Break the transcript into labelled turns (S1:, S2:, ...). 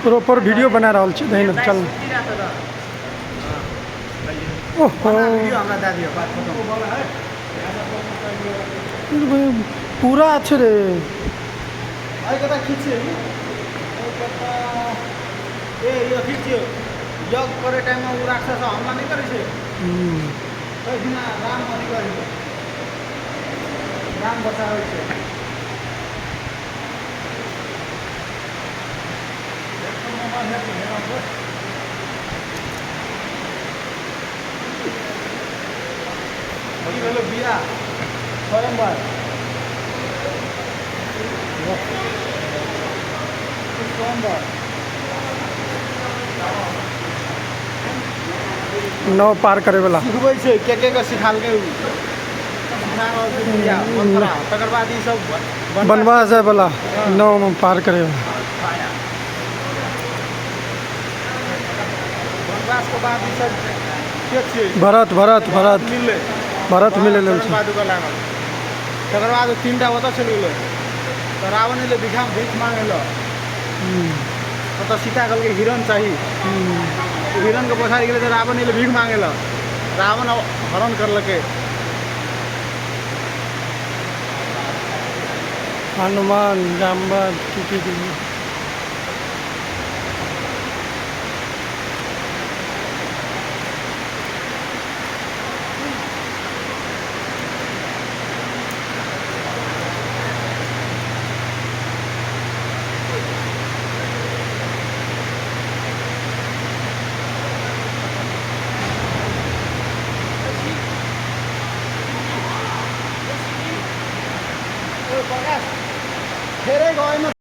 S1: proper video बना रहा छी दही न चल ओहो
S2: वीडियो हमरा दे दियो बात खत्म
S1: पूरा अच्छे रे
S2: आई कता खींचे ए यो खींच्यो योग करे टाइम में उ राक्षस हमला नहीं करे छे ओइ दिना राम अथि गर्यो राम बचावे छे हेलो बिया स्वयंवर
S1: नौ पार करे वाला
S2: सिखबै छै के सिखाल के सिखा रहल छै बिया मंत्रा तकर बाद ई सब
S1: बनवास जाए वाला नौ में पार करे वाला
S2: बनवास के बाद ई सब के छै
S1: भरत
S2: मिलले
S1: भरत मिले लेल छै
S2: बाद ओकरा लागल तकर बाद तीनटा ओतऽ चलि गेलै तऽ रावण एलै भीख मांगे लए तो सीता कहल के हिरण चाहिए हिरण के पोछारी गेलै तऽ रावण एलै भीख मांगे लए रावण हरण करलकै
S1: हनुमान जामवंत की
S2: धेरै गएन